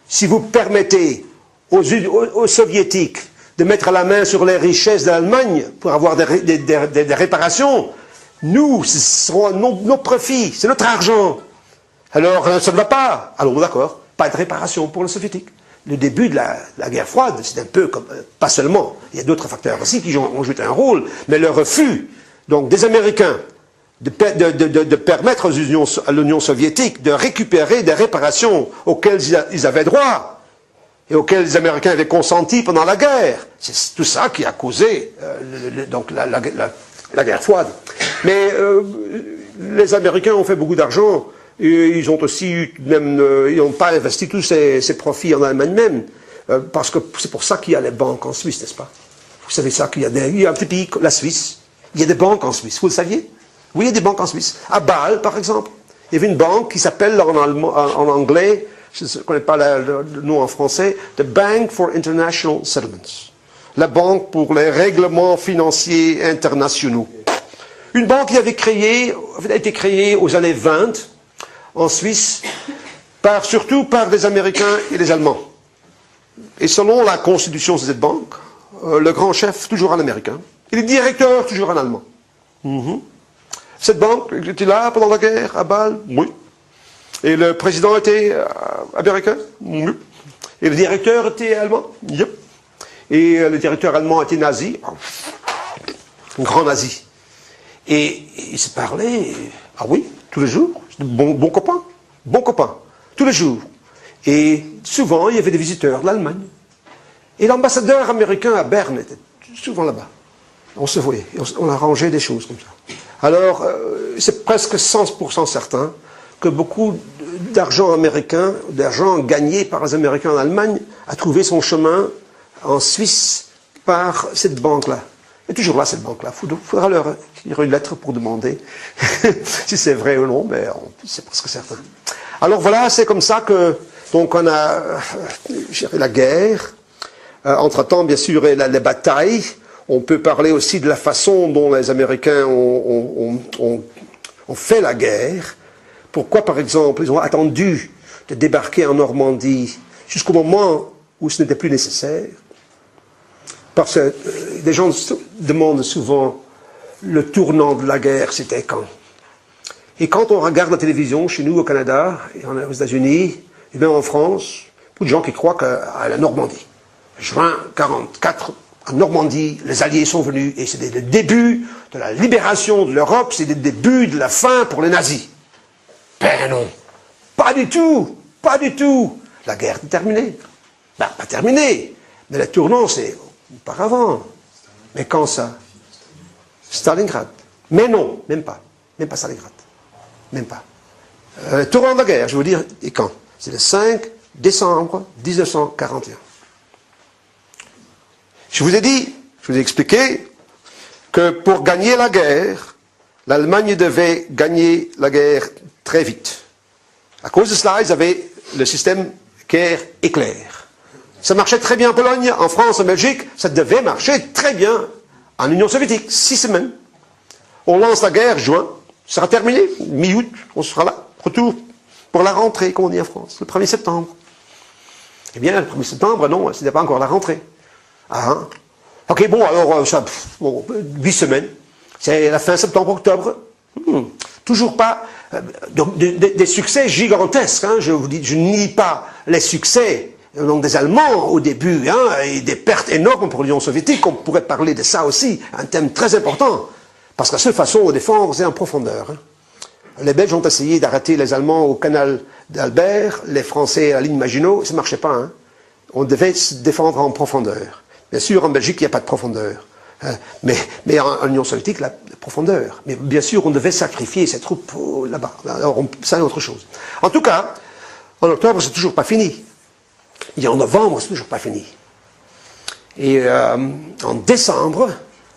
Si vous permettez aux Soviétiques de mettre la main sur les richesses de l'Allemagne pour avoir des réparations, nous, ce seront nos profits, c'est notre argent. Alors, ça ne va pas. Alors, d'accord, pas de réparation pour les Soviétiques. Le début de la guerre froide, c'est un peu comme, pas seulement, il y a d'autres facteurs aussi qui ont joué un rôle, mais le refus, donc, des Américains de permettre à l'Union soviétique de récupérer des réparations auxquelles ils avaient droit et auxquelles les Américains avaient consenti pendant la guerre. C'est tout ça qui a causé donc la guerre froide. Mais les Américains ont fait beaucoup d'argent et ils ont aussi eu, même, ils n'ont pas investi tous ces profits en Allemagne même, parce que c'est pour ça qu'il y a les banques en Suisse, n'est-ce pas? Vous savez ça, il y a un petit pays, la Suisse, il y a des banques en Suisse, vous le saviez? Oui, il y a des banques en Suisse. À Bâle, par exemple, il y avait une banque qui s'appelle en anglais, je ne connais pas le nom en français, The Bank for International Settlements. La banque pour les règlements financiers internationaux. Une banque qui avait été créée aux années 20 en Suisse, surtout par des Américains et des Allemands. Et selon la constitution de cette banque, le grand chef toujours un Américain, et le directeur toujours un Allemand. Cette banque était là pendant la guerre à Bâle? Oui. Et le président était américain? Oui. Et le directeur était allemand? Yep. Et le directeur allemand était nazi, un grand nazi. Et ils se parlaient, ah oui, tous les jours, bon copain, tous les jours. Et souvent, il y avait des visiteurs de l'Allemagne. Et l'ambassadeur américain à Berne était souvent là-bas. On se voyait, on arrangeait des choses comme ça. Alors, c'est presque 100% certain que beaucoup d'argent américain, d'argent gagné par les Américains en Allemagne, a trouvé son chemin en Suisse par cette banque-là. Elle est toujours là, cette banque-là. Il faudra leur écrire une lettre pour demander si c'est vrai ou non, mais c'est presque certain. Alors voilà, c'est comme ça que, donc on a géré la guerre. Entre-temps, bien sûr, les batailles. On peut parler aussi de la façon dont les Américains ont fait la guerre. Pourquoi, par exemple, ils ont attendu de débarquer en Normandie jusqu'au moment où ce n'était plus nécessaire? Parce que des gens demandent souvent le tournant de la guerre, c'était quand? Et quand on regarde la télévision, chez nous au Canada, et aux États-Unis, et bien en France, beaucoup de gens qui croient qu'à la Normandie. Juin 1944, en Normandie, les Alliés sont venus, et c'était le début de la libération de l'Europe, c'est le début de la fin pour les nazis. Ben non, pas du tout, pas du tout. La guerre est terminée. Ben, pas terminée, mais le tournant, c'est auparavant. Mais quand ça? Stalingrad. Mais non, même pas Stalingrad. Même pas. Le tournant de la guerre, je veux dire, et quand? C'est le 5 décembre 1941. Je vous ai expliqué que pour gagner la guerre, l'Allemagne devait gagner la guerre très vite. À cause de cela, ils avaient le système guerre-éclair. Ça marchait très bien en Pologne, en France, en Belgique, ça devait marcher très bien en Union soviétique. 6 semaines. On lance la guerre, juin, ça sera terminé, mi-août, on sera là, retour pour la rentrée, comme on dit en France, le 1er septembre. Eh bien, le 1er septembre, non, ce n'était pas encore la rentrée. Ah, ok, bon, alors, 8 semaines. C'est la fin septembre-octobre. Toujours pas des succès gigantesques. Hein, je vous dis, je nie pas les succès donc des Allemands au début, hein, et des pertes énormes pour l'Union soviétique. On pourrait parler de ça aussi, un thème très important. Parce que la seule façon de défendre, c'est en profondeur. Hein. Les Belges ont essayé d'arrêter les Allemands au canal d'Albert, les Français à la ligne Maginot, ça ne marchait pas. Hein. On devait se défendre en profondeur. Bien sûr, en Belgique, il n'y a pas de profondeur. Mais en Union soviétique, la profondeur. Mais bien sûr, on devait sacrifier ces troupes là-bas. Alors, ça, c'est autre chose. En tout cas, en octobre, c'est toujours pas fini. Et en novembre, c'est toujours pas fini. Et en décembre,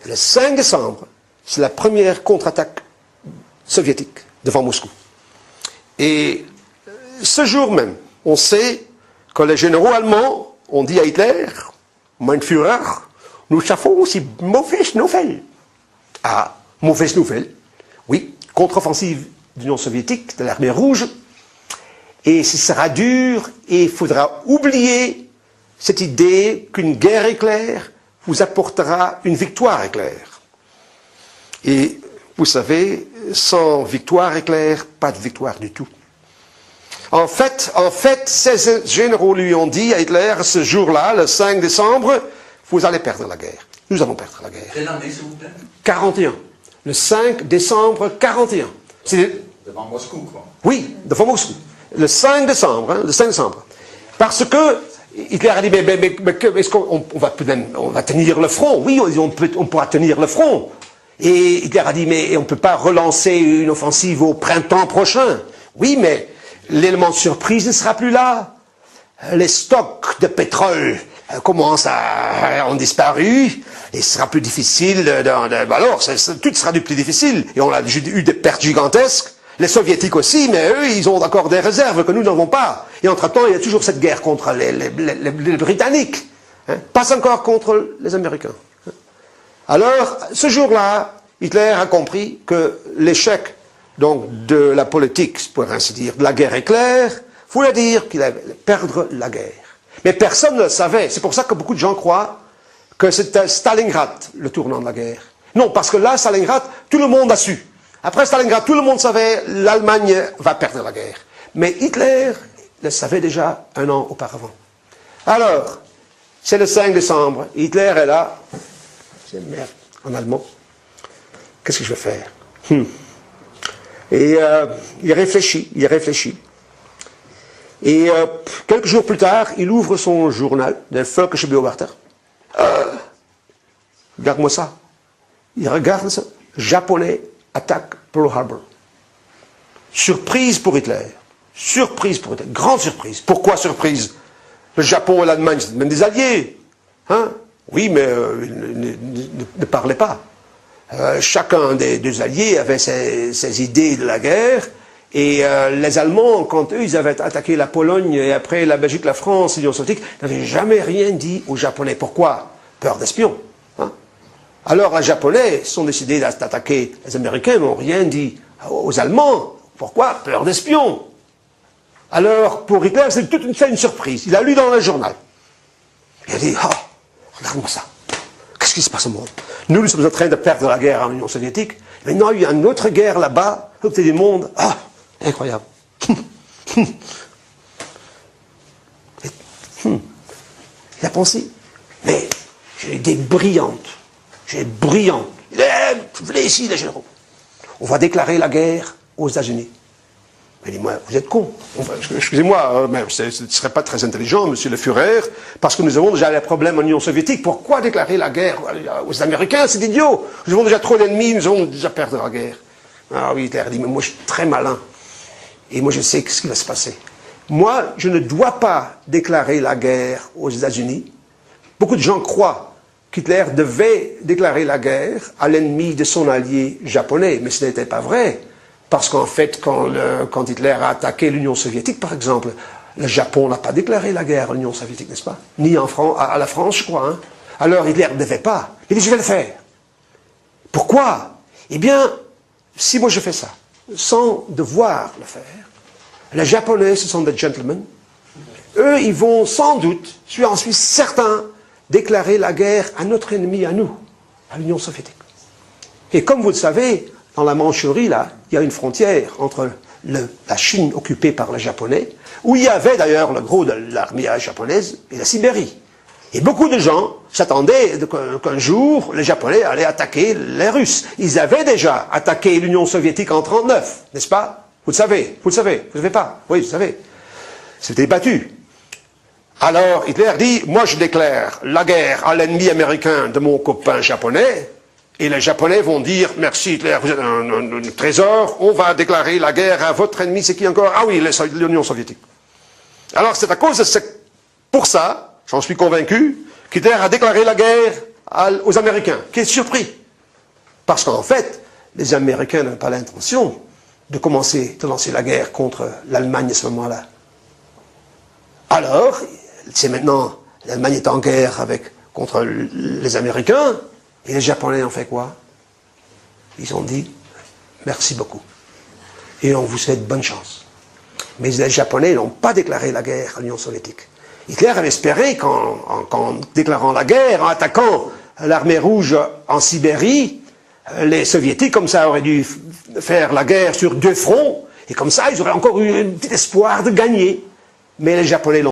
le 5 décembre, c'est la première contre-attaque soviétique devant Moscou. Et ce jour même, on sait que les généraux allemands ont dit à Hitler, Mein Führer, nous avons aussi mauvaise nouvelle. Ah, mauvaise nouvelle. Oui, contre-offensive de l'Union soviétique, de l'armée rouge. Et ce sera dur et il faudra oublier cette idée qu'une guerre éclair vous apportera une victoire éclair. Et vous savez, sans victoire éclair, pas de victoire du tout. En fait, ces généraux lui ont dit à Hitler, ce jour-là, le 5 décembre, vous allez perdre la guerre. Nous allons perdre la guerre. Quelle année, s'il vous plaît? 41. Le 5 décembre 41. Devant Moscou, quoi. Oui, devant Moscou. Le 5 décembre, hein, le 5 décembre. Parce que Hitler a dit, mais est-ce qu'on va tenir le front? Oui, on pourra tenir le front. Et Hitler a dit, mais on ne peut pas relancer une offensive au printemps prochain. Oui, mais l'élément de surprise ne sera plus là. Les stocks de pétrole commencent à ont disparu, et ce sera plus difficile, alors tout sera du plus difficile, et on a eu des pertes gigantesques, les soviétiques aussi, mais eux, ils ont encore des réserves que nous n'avons pas. Et entre-temps, il y a toujours cette guerre contre les Britanniques, hein, pas encore contre les Américains. Alors, ce jour-là, Hitler a compris que l'échec donc de la politique, pour ainsi dire, de la guerre éclair, voulait dire qu'il allait perdre la guerre. Mais personne ne le savait. C'est pour ça que beaucoup de gens croient que c'était Stalingrad le tournant de la guerre. Non, parce que là, Stalingrad, tout le monde a su. Après Stalingrad, tout le monde savait l'Allemagne va perdre la guerre. Mais Hitler le savait déjà un an auparavant. Alors, c'est le 5 décembre. Hitler est là. C'est merde, en allemand. Qu'est-ce que je vais faire? Et il réfléchit. Et quelques jours plus tard, il ouvre son journal, der Völkische Beobachter. Regarde-moi ça. Il regarde ça. Japonais attaque Pearl Harbor. Surprise pour Hitler. Surprise pour Hitler. Grande surprise. Pourquoi surprise? Le Japon et l'Allemagne, c'est même des alliés. Hein? Oui, mais ne parlaient pas. Chacun des deux alliés avait ses idées de la guerre. Et les Allemands, quand eux, ils avaient attaqué la Pologne et après la Belgique, la France, l'Union soviétique, n'avaient jamais rien dit aux Japonais. Pourquoi? Peur d'espions. Hein? Alors les Japonais sont décidés d'attaquer les Américains, mais n'ont rien dit aux Allemands. Pourquoi? Peur d'espions. Alors pour Hitler, c'est toute une surprise. Il a lu dans le journal. Il a dit, oh, regarde-moi ça. Qu'est-ce qui se passe au monde? Nous sommes en train de perdre la guerre en Union soviétique. Maintenant, il y a une autre guerre là-bas, au côté du monde. Ah, incroyable. Il a pensé, mais j'ai une idée brillante. Venez ici, les généraux. On va déclarer la guerre aux États-Unis. Il dit, moi, vous êtes con. Excusez-moi, mais ce ne serait pas très intelligent, monsieur le Führer, parce que nous avons déjà les problèmes en Union soviétique. Pourquoi déclarer la guerre aux Américains? C'est idiot. Nous avons déjà trop d'ennemis, nous allons déjà perdre la guerre. Ah oui, Hitler dit, mais moi je suis très malin. Et moi je sais ce qui va se passer. Moi, je ne dois pas déclarer la guerre aux États-Unis. Beaucoup de gens croient qu'Hitler devait déclarer la guerre à l'ennemi de son allié japonais, mais ce n'était pas vrai. Parce qu'en fait, quand Hitler a attaqué l'Union soviétique, par exemple, le Japon n'a pas déclaré la guerre à l'Union soviétique, n'est-ce pas? Ni à la France, je crois. Hein? Alors Hitler ne devait pas. Il dit, je vais le faire. Pourquoi? Eh bien, si moi je fais ça, sans devoir le faire, les Japonais, ce sont des gentlemen, eux, ils vont sans doute, j'en suis certain, déclarer la guerre à notre ennemi, à nous, à l'Union soviétique. Et comme vous le savez, dans la Mandchourie, là, il y a une frontière entre la Chine occupée par les Japonais, où il y avait d'ailleurs le gros de l'armée japonaise, et la Sibérie. Et beaucoup de gens s'attendaient qu'un jour, les Japonais allaient attaquer les Russes. Ils avaient déjà attaqué l'Union soviétique en 1939, n'est-ce pas? Vous le savez, vous ne savez pas? Oui, vous savez. C'était battu. Alors Hitler dit, moi je déclare la guerre à l'ennemi américain de mon copain japonais, et les Japonais vont dire, merci Hitler, vous êtes un trésor, on va déclarer la guerre à votre ennemi, c'est qui encore? Ah oui, l'Union soviétique. Alors c'est à cause de pour ça, j'en suis convaincu, qu'Hitler a déclaré la guerre aux Américains, qui est surpris. Parce qu'en fait, les Américains n'ont pas l'intention de lancer la guerre contre l'Allemagne à ce moment-là. Alors, c'est maintenant, l'Allemagne est en guerre contre les Américains, et les Japonais ont fait quoi? Ils ont dit, merci beaucoup. Et on vous souhaite bonne chance. Mais les Japonais n'ont pas déclaré la guerre à l'Union soviétique. Hitler avait espéré qu'en déclarant la guerre, en attaquant l'armée rouge en Sibérie, les Soviétiques, comme ça, auraient dû faire la guerre sur deux fronts, et comme ça, ils auraient encore eu un petit espoir de gagner. Mais les Japonais l'ont